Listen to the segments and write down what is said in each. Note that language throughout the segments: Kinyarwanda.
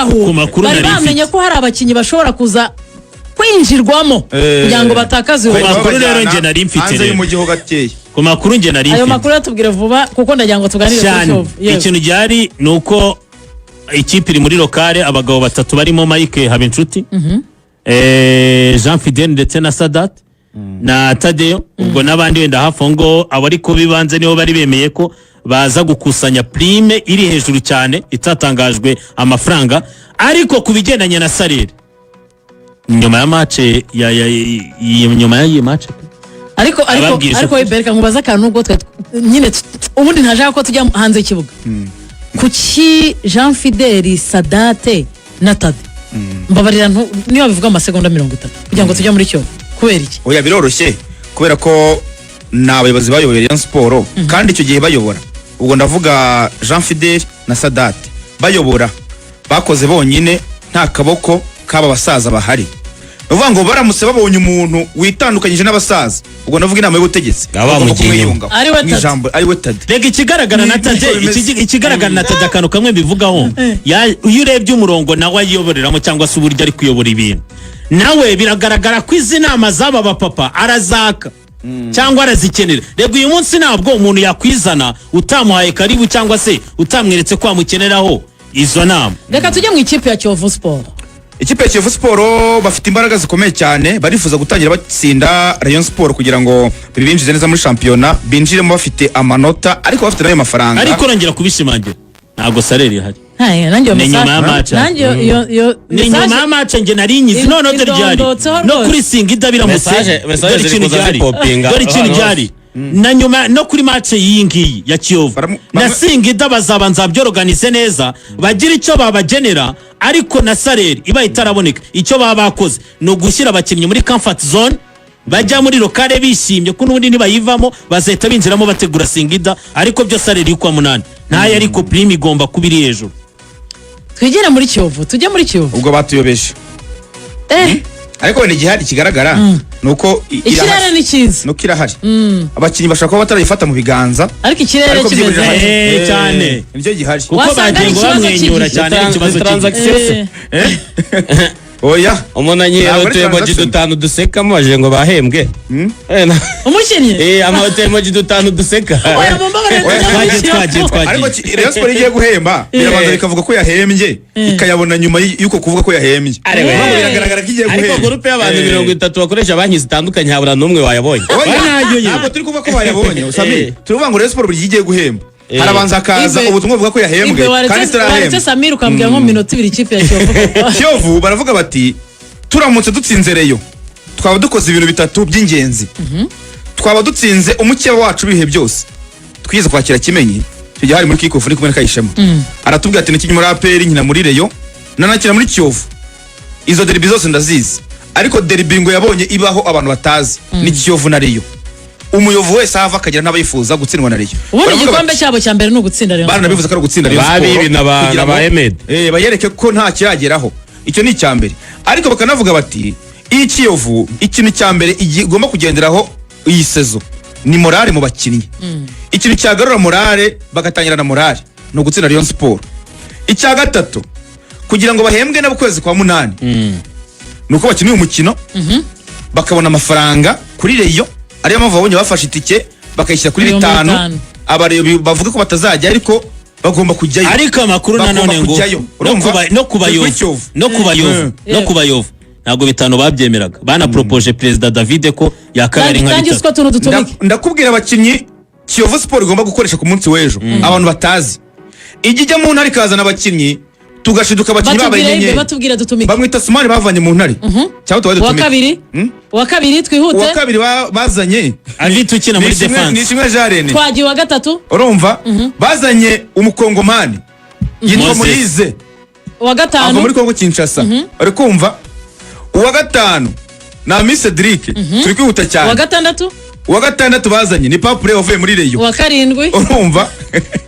barahuye bari bamenye ko hari abakinnyi bashobora kuza kwinjirwamo kugira ngo batakaze ku makuru rero nge nari mfite rero mu gihugu gateye ku makuru nge nari mfite ayo makuru atubwire vuba kuko ndagira ngo tuganire kuri Kiyovu ikintu gihari nuko ikipe iri muri lokale abagabo batatu barimo Mike Habinshuti Jean Fidel ndetse na Sadat na Tadeo ubwo nabandi wenda hafi ngo abari ko bibanze niho bari bemeye ko baza gukusanya prime iri hejuru cyane itatangajwe amafaranga ariko kubigendanye na salary nyuma ya match nyuma ya match ariko Ibereka nkubaza akantu ubwo nyine ubundi ntajaka ko tujya hanze y'ikibuga kuki Jean Fidel Sadate na Tade mbabarira niyo bivuga amasegonda 30 kugira ngo tujya muri cyo kubera iki oya biroroshye kubera ko n'abayobozi bayoboye Rayon Sport kandi icyo gihe bayobora ubwo ndavuga Jean Fidel na Sadate bayobora bakoze bonyine nta kaboko kaba basaza bahari uvuga ngo baramutse babonye umuntu witandukanyije n'abasaza ubwo ndavuga inama y'ubutegetsi ari we Tade rega ikigaragara na Tade ikigaragara na Tade akantu kamwe bivugaho iyo urebye umurongo nawe ayoboreramo cyangwa se uburyo ari kuyobora ibintu nawe biragaragara ko izi nama z'aba bapapa arazaka cyangwa arazikenera rega uyu munsi ntabwo umuntu yakwizana utamuhaye karibu cyangwa se utamweretse ko amukeneraho izo nama reka tujye mu ikipe ya Kiyovu Sport ikipe ya Kiyovu Sport bafite imbaraga zikomeye cyane barifuza gutangira batsinda Rayon Sport kugira ngo bibinjize neza muri championnat binjiremo bafite amanota ariko bafite nayo mafaranga ariko rongera kubishimangira ntago salary ihari nanjye nyuma ya match nge nari nyizi none ryari no kuri Singida biramutse dore ikintu ryari na nyuma no kuri match yingiyi ya Kiyovu na Singida bazabanza byoroganize neza bagira icyo babagenera ariko na salary iba itaraboneka icyo baba bakoze no gushyira abakinnyi muri comfort zone bajya muri lokale bishimye ko nubundi nibayivamo bazahita binjiramo bategura Singida ariko byo salary y'ukwa 8 ntayo ariko prime igomba kubiri hejuru twigera muri Kiyovu tujye muri Kiyovu ubwo batuyobeje ariko ni gihari kigaragara nuko ikirere ni cyiza nuko irahari abakinnyi bashaka ko batarayifata mu biganza ariko ikirere kimeze cyane nibyo gihari kuko bagengo bamwenyura cyane ikibazo transaction oya umunanyero tuyemoji dutanu dusekamo baje ngo bahembwe umukinnyi amatemoji dutanu duseka oya twagiye ariko Rayon Sport igiye guhemba birabanza bikavuga ko yahembye ikayabona nyuma yuko kuvuga ko yahembye biragaragara ko igiye guhemba ariko groupe y'abantu 30 bakoresha banki zitandukanye habura numwe wayabonye ntabwo turi kuvuga ko bayabonye usami turuvuga ngo Rayon Sport buri igiye guhemba harabanza kaza ubutumwa buvuga ko yahembwe kandi turahembwe Samir ukambwira nko minota 2 ikipe ya Kiyovu baravuga bati turamutse dutsinze Rayon twaba dukoze ibintu bitatu by'ingenzi twaba dutsinze umukeba wacu bihe byose twize kwakira Kimenyi cyo hari muri kickoff uri kumwe na Kayishema aratubwira ati niki muri APR nkina muri Rayon nanakira muri Kiyovu izo derby zose ndazizi ariko derby ngo yabonye ibaho abantu batazi ni Kiyovu na Rayon umuyovu wese hava akagira n'abayifuza gutsindwa na Rayon ubundi igikombe cyabo cya mbere n'ugutsinda Rayon bana bivuze ko ari ugutsinda Rayon babibi na Emed bayereke ko nta kirageraho icyo ni icyambere ariko bakanavuga bati iyi Kiyovu ikintu cyambere igomba kugenderaho iyi sezo ni morale mu bakinnyi ikintu cyagarura morale bagatangira na morale no gutsinda Rayon Sport icya gatatu kugira ngo bahembwe nabo kwezi kwa 8 nuko bakinnye umukino bakabona amafaranga kuri Rayon ariyo mpamvu babonye bafashe itike bakayishyira kuri 5 abareyo bavuga ko batazajya ariko bagomba kujyayo ariko amakuru nanone ngo no kubayovu ntabwo bitanu babyemeraga bana propoje president David ko yakabari nka bitatu ndakubwira abakinnyi Kiyovu Sport igomba gukoresha ku munsi w'ejo abantu batazi igijya mu ntari kazana abakinnyi tugashiduka abakinnyi babayenye bamwita Sumari bavanye mu ntari cyangwa tubaye dutumike wa kabiri twihute wa kabiri bazanye Avite ukina muri defense ni kimwe Jarene twagiye wa gatatu urumva bazanye umukongomani yitwa Moise wa gatanu muri Kongo Kinshasa ari kumva uwa gatanu na Miss Cedric turi kwihuta cyane wa gatandatu bazanye ni Papure wavuye muri Rayon wa karindwi urumva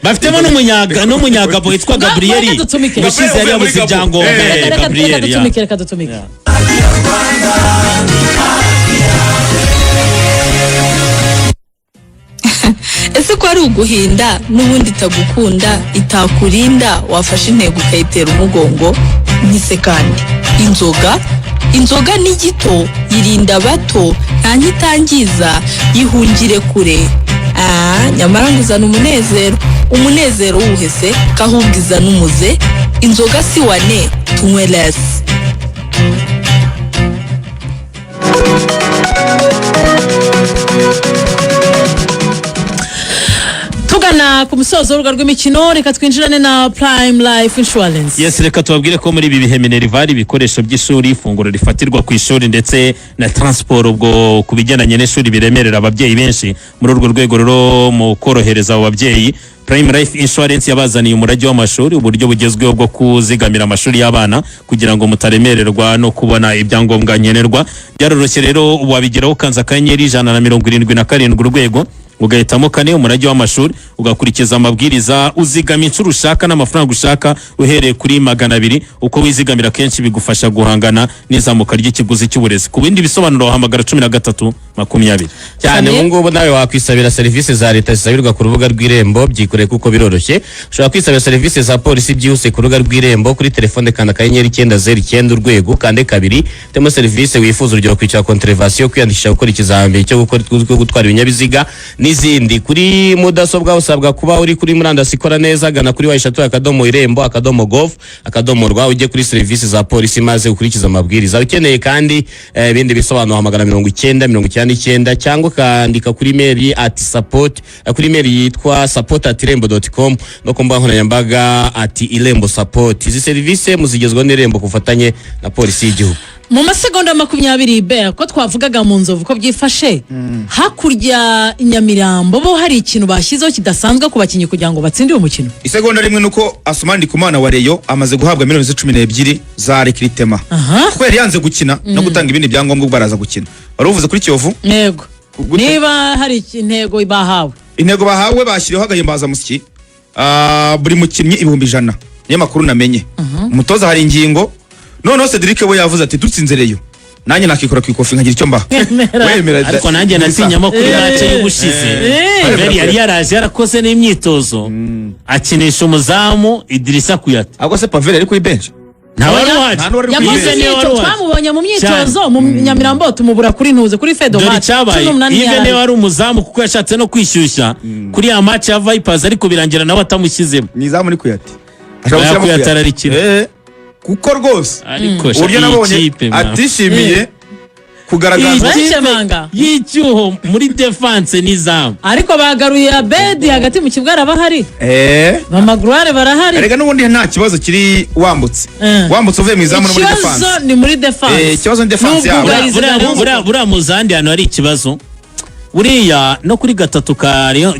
bafitemo n'umunyaga witwa Gabriel mushize yari yabuze ibyangombwa Gabriel reka dutumike ese ko ari uguhinda n'ubundi itagukunda itakurinda wafashe intego ukayitera umugongo ntisekane inzoga ni gito yirinda bato nta ntitangiza yihungire kure nyamara nguzana umunezero wuhese kahubwiza n'umuze inzoga si wane tunywe less. tugana ku musozo w'urubuga rw'imikino reka twinjirane na Prime Life Insurance. Yes, reka tubabwire ko muri ibi bihe Minerval ibikoresho by'ishuri ifunguro rifatirwa ku ishuri ndetse na transport ubwo kubigendanye n'ishuri biremerera ababyeyi benshi muri urwo rwego rero mu korohereza abo babyeyi Prime Life Insurance yabazaniye umurage w'amashuri uburyo bugezweho bwo kuzigamira amashuri y'abana kugira ngo mutaremererwa no kubona ibyangombwa nkenerwa. Byaroroshye rero wabigeraho kanza kanyenyeri 177 urwego ugahitamo kane umurage w'amashuri ugakurikiza amabwiriza uzigama inshuro ushaka n'amafaranga ushaka uhereye kuri 200 uko wizigamira kenshi bigufasha guhangana n'izamuka ry'ikiguzi cy'uburezi. Ku bindi bisobanuro hamagara 1320 cyane ubu ngubu nawe wakwisabira serivisi za leta zisabirwa ku rubuga rw'Irembo byikoreye kuko biroroshye. Ushobora kwisabira serivisi za polisi byihuse ku rubuga rw'Irembo kuri telefone kanda kanyenyeri 909 urwego kande 2 temo serivisi wifuza urugero kwicara contravention kwiyandikisha gukora ikizamini cyo gutwara ibinyabiziga n'izindi. Kuri mudasobwa usabwa kuba uri kuri murandasi ikora neza gana kuri wa ishatu@irembo.gov.rw ujye kuri serivisi za polisi maze ukurikiza amabwiriza. Ukeneye kandi ibindi bisobanuro hamagara 9099 cyangwa kandika kuri mail @support kuri mail yitwa support@irembo.com no kumba nkoranyambaga @irembo-support. Izi serivisi muzigezwa n'Irembo kufatanye na polisi y'igihugu. Mu masegonda 20 be ko twavugaga mu Nzovu ko byifashe hakurya Nyamirambo bo hari ikintu bashyizeho kidasanzwe ku bakinyi kugira ngo batsindire umukino. Isegonda rimwe nuko Asumani Kumana wa Rayon amaze guhabwa miliyoni 12 za recruitment kuko yari yanze gukina no gutanga ibindi byangombwa baraza gukina. Baruvuze kuri Kiyovu yego niba hari intego bahawe bashyiriho agahimbaza musiki buri mukinnyi 100,000 niyo makuru namenye. Umutoza hari ingingo noneho Cedric we yavuze ati dutsinze Rayon nanjye nakikora ku ikofi nkagira icyo mba wemera ariko nanjye natinyamo kuri match y'ubushize yari yaraje yarakoze n'imyitozo akinisha umuzamu Idrissa Kuyate ahubwo se Pavel ari kuri bench twamubonye mu myitozo mu Nyamirambo tumubura kuri ntuze kuri Fedo match even wari umuzamu kuko yashatse no kwishyushya kuri ya match ya Vipers ariko birangira nawe atamushyizemo nizamu ni Kuyate ashaka kuyatararikira kuko rwose uburyo nabonye atishimiye kugaragaza y'icyuho muri defense n'izamu ariko bagaruye Abedi hagati mu kibuga arabahari bamagruare barahari erega n'ubundi nta kibazo kiri wambutse uvuye mu izamu no muri defense ikibazo ni muri defense ikibazo ni defense yawe buriya muzandi hano hari ikibazo uriya no kuri gatatu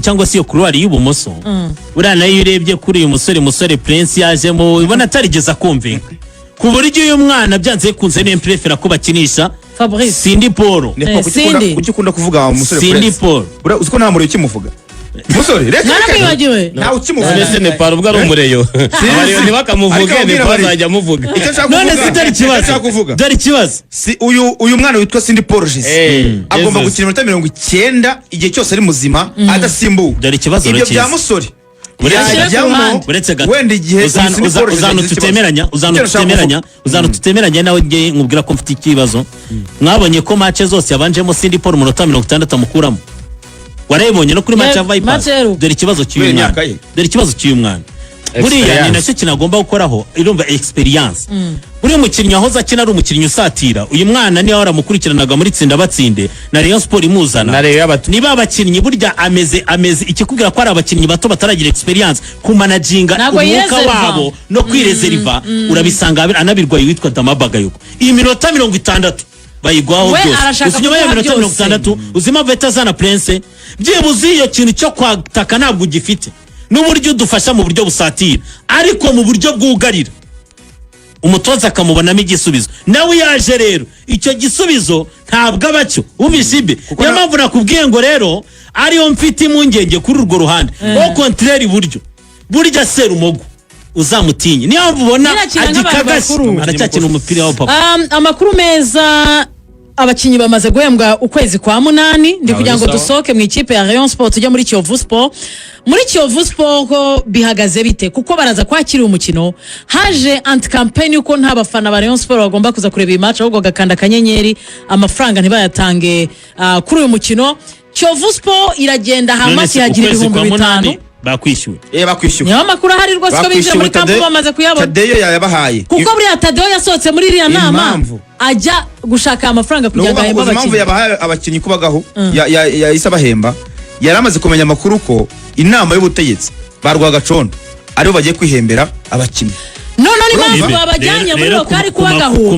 cyangwa se iyo couloir y'ubumoso uriya nayo urebye kuri uyu musore Prince yajemo ubona atarigeza kumvinga ku buryo uyu mwana byanze kunze ne prefera ko bakinisha Fabrice Sindi Paul kuki ukunda kuvuga umusore Sindi Paul uziko nta muri ukimuvuga musore reka narabibagiwe ntawe ukimuvuga ese ne Paul ubwo ari umureyo abariyo ntibakamuvuge ne bazajya icyo none sitari kibazo dore ikibazo si uyu mwana witwa Sindi Paul Jesse agomba gukina 90 igihe cyose ari muzima adasimbuwe dore ikibazo ibyo bya musore uretse gato wenda igihe uzantutemeranya nawe ngiye nkubwira ko mfite ikibazo. Mwabonye ko match zose yabanjemo Sindi Paul mu 60 amukuramo warayibonye no kuri match ya Vipers. Dore ikibazo cy'uyu mwana buriya ni nacyo kinagomba gukoraho irumva experience. Buriya umukinnyi aho akina ari umukinnyi usatira uyu mwana niyo waramukurikiranaga muri tsinda batsinde na Rayon Sport imuzana niba abakinnyi burya ameze ikikubwira ko ari abakinnyi bato bataragira experience ku managinga umwuka wabo no kwirezeriva urabisanga anabirwaye witwa Damabaga yuko iyi minota 60 bayigwaho byose usinyuma ya minota 60 uzima vetazana Prince byibuze iyo kintu cyo kwataka ntabwo gifite n'uburyo dufasha mu buryo busatira ariko mu buryo bwugarira umutoza akamubonamo igisubizo nawe yaje rero icyo gisubizo ntabwo abacyo ubishibe niyo mpamvu nakubwiye ngo rero ariyo mfite impungenge kuri urwo ruhande au contraire burya Serumogo uzamutinye niyo mpamvu ubona agikagashye aracyakina umupira wa papa. Amakuru meza abakinyi bamaze guhembwa ukwezi kwa munani ndi kugira ngo dusohoke mu ikipe ya Rayon Sport tujya muri Kiyovu Sport. Muri Kiyovu Sport bihagaze bite kuko baraza kwakira umukino haje anti campaign uko nta bafana ba Rayon Sport bagomba kuza kureba iyi match ahubwo gakanda kanyenyeri amafaranga ntibayatange kuri uyu mukino. Kiyovu Sport iragenda hamasi yagira 5,000 bakwishyuwe bakwishyuwe niyo makuru ahari rwose ko binjira muri kampu bamaze kuyabona Tadeyo yabahaye kuko buriya Tadeyo yasohotse muri iriya nama ajya gushaka amafaranga kugira ngo ahembe abakinnyi. Impamvu yabahaye abakinnyi kubagaho yahise abahemba yari amaze kumenya amakuru ko inama y'ubutegetsi barwaga condo aribo bagiye kwihembera abakinnyi none ni mpamvu babajyanye muri lokari kubagaho